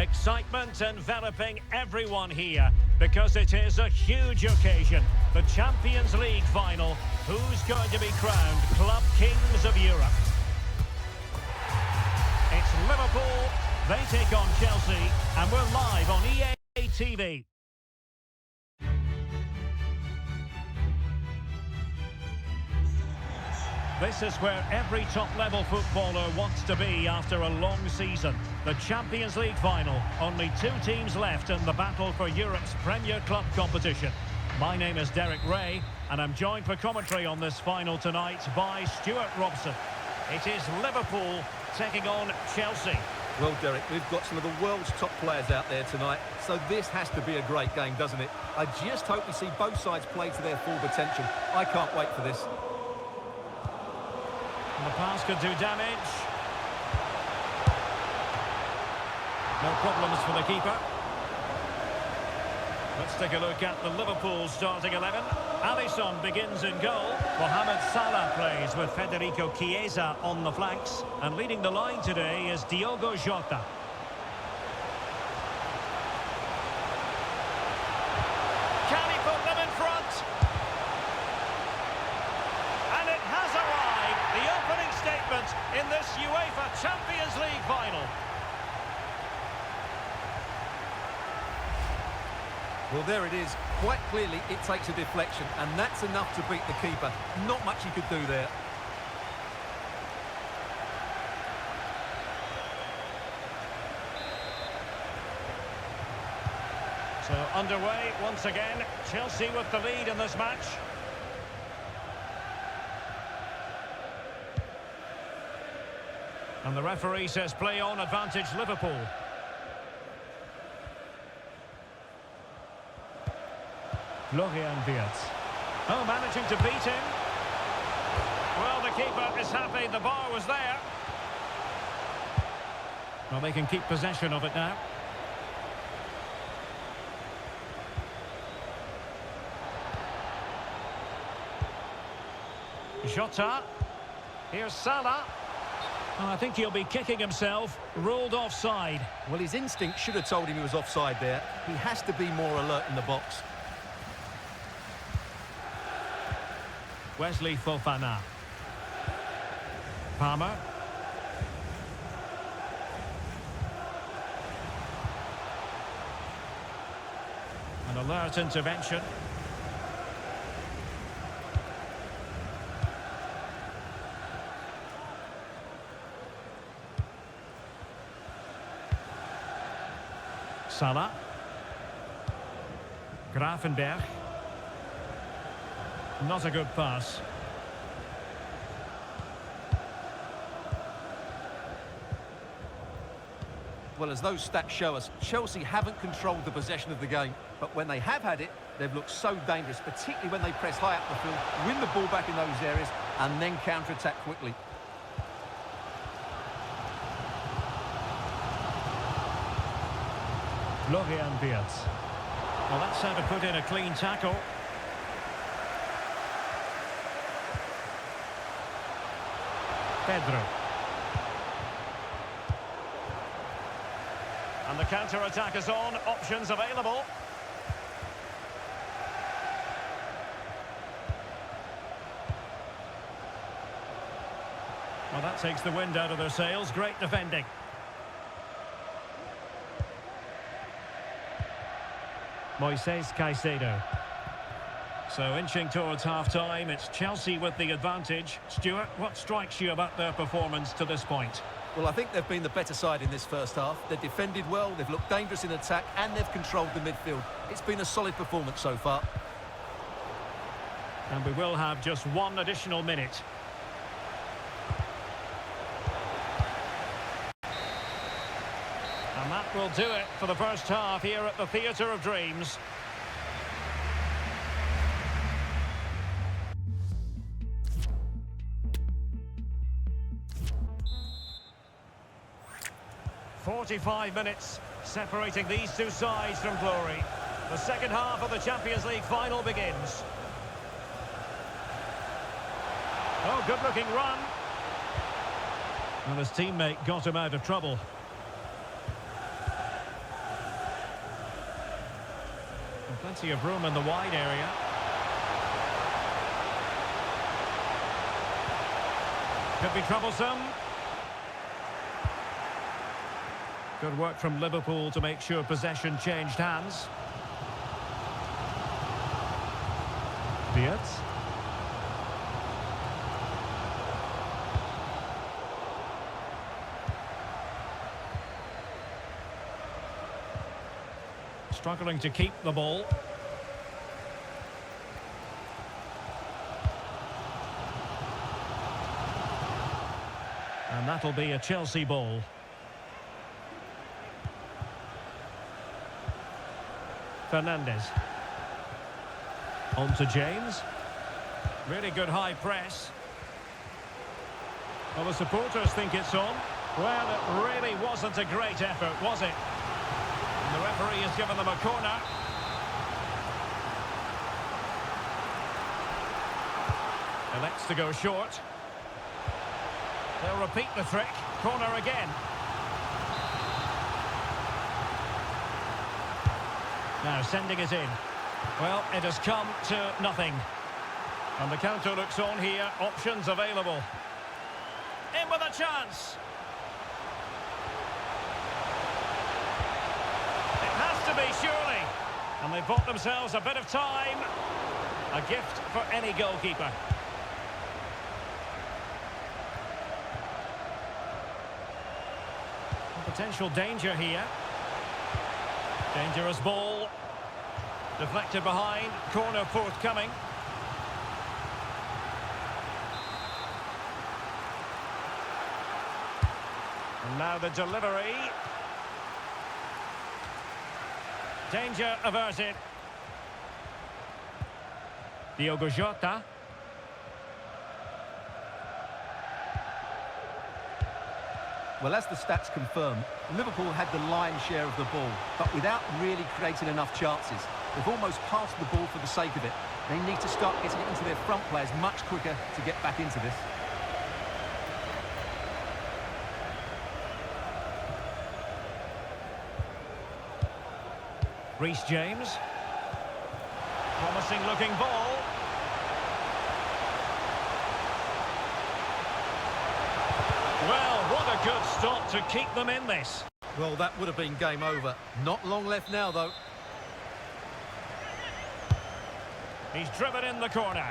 Excitement enveloping everyone here because it is a huge occasion. The Champions League Final. Who's going to be crowned Club Kings of Europe? It's Liverpool. They take on Chelsea, and we're live on EA TV. This is where every top-level footballer wants to be after a long season. The Champions League Final. Only 2 teams left in the battle for Europe's Premier Club competition. My name is Derek Ray, and I'm joined for commentary on this final tonight by Stuart Robson. It is Liverpool taking on Chelsea. Well, Derek, we've got some of the world's top players out there tonight, so this has to be a great game, doesn't it? I just hope we see both sides play to their full potential. I can't wait for this. And the pass could do damage. No problems for the keeper. Let's take a look at the Liverpool starting 11. Alisson begins in goal. Mohamed Salah plays with Federico Chiesa on the flanks. And leading the line today is Diogo Jota. Can he put them in front? And it has arrived, the opening statement in this UEFA Champions League Final. Well, there it is. Quite clearly, it takes a deflection, and that's enough to beat the keeper. Not much he could do there. So, underway once again. Chelsea with the lead in this match. And the referee says play on, advantage Liverpool. Florian Wirtz. Oh, managing to beat him. Well, the keeper is happy the bar was there. Well, they can keep possession of it now. Jota. Here's Salah. Oh, I think he'll be kicking himself. Ruled offside. Well, his instinct should have told him he was offside there. He has to be more alert in the box. Wesley Fofana. Palmer. An alert intervention. Salah. Gravenberch. Not a good pass. Well, as those stats show us, Chelsea haven't controlled the possession of the game. But when they have had it, they've looked so dangerous, particularly when they press high up the field, win the ball back in those areas, and then counter-attack quickly. Florian Wirtz. Well, that's how to put in a clean tackle. Pedro. And the counter-attack is on. Options available. Well, that takes the wind out of their sails. Great defending. Moises Caicedo. So inching towards half-time, it's Chelsea with the advantage. Stuart, what strikes you about their performance to this point? Well, I think they've been the better side in this first half. They've defended well, they've looked dangerous in attack, and they've controlled the midfield. It's been a solid performance so far. And we will have just one additional minute. And that will do it for the first half here at the Theatre of Dreams. "45 minutes separating these two sides from glory. The second half of the Champions League final begins. Oh, good-looking run. Well, his teammate got him out of trouble. And plenty of room in the wide area. Could be troublesome. Good work from Liverpool to make sure possession changed hands. Beats. Struggling to keep the ball. And that'll be a Chelsea ball. Fernandes. On to James. Really good high press. Well, the supporters think it's on. Well, it really wasn't a great effort, was it? And the referee has given them a corner. Elects to go short. They'll repeat the trick. Corner again. Now sending it in. Well, it has come to nothing. And the counter looks on here. Options available. In with a chance. It has to be, surely. And they've bought themselves a bit of time. A gift for any goalkeeper. Potential danger here. Dangerous ball. Deflected behind. Corner forthcoming. And now the delivery. Danger averted. Diogo Jota. Well, as the stats confirm, Liverpool had the lion's share of the ball, but without really creating enough chances. They've almost passed the ball for the sake of it. They need to start getting it into their front players much quicker to get back into this. Reece James. Promising looking ball. Well, what a good stop to keep them in this. Well, that would have been game over. Not long left now, though. He's driven in the corner.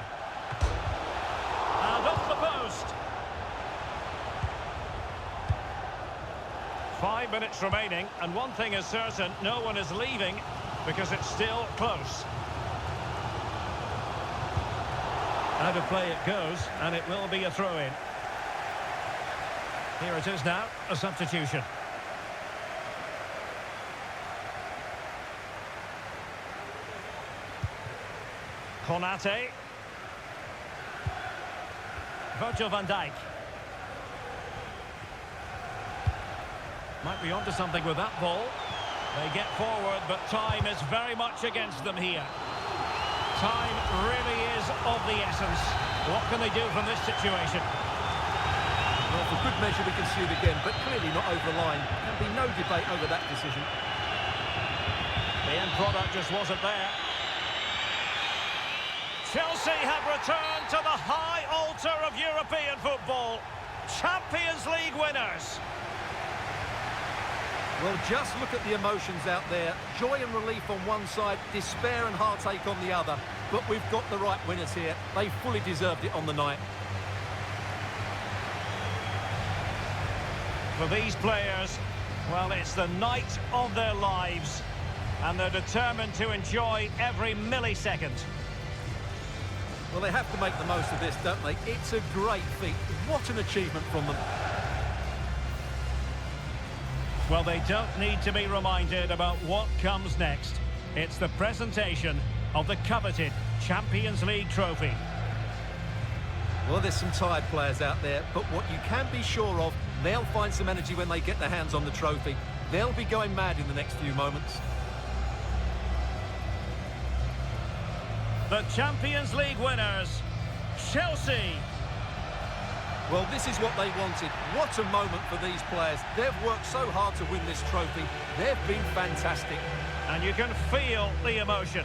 And off the post. 5 minutes remaining, and one thing is certain, no one is leaving because it's still close. Out of play it goes, and it will be a throw-in. Here it is now, a substitution. Konate. Virgil van Dijk. Might be onto something with that ball. They get forward, but time is very much against them here. Time really is of the essence. What can they do from this situation? Well, for good measure, we can see it again, but clearly not over the line. There'll be no debate over that decision. The end product just wasn't there. Chelsea have returned to the high altar of European football. Champions League winners. Well, just look at the emotions out there. Joy and relief on one side, despair and heartache on the other. But we've got the right winners here. They fully deserved it on the night. For these players, well, it's the night of their lives. And they're determined to enjoy every millisecond. Well, they have to make the most of this, don't they? It's a great feat. What an achievement from them. Well, they don't need to be reminded about what comes next. It's the presentation of the coveted Champions League trophy. Well, there's some tired players out there, but what you can be sure of, they'll find some energy when they get their hands on the trophy. They'll be going mad in the next few moments. The Champions League winners, Chelsea. Well, this is what they wanted. What a moment for these players. They've worked so hard to win this trophy. They've been fantastic. And you can feel the emotion.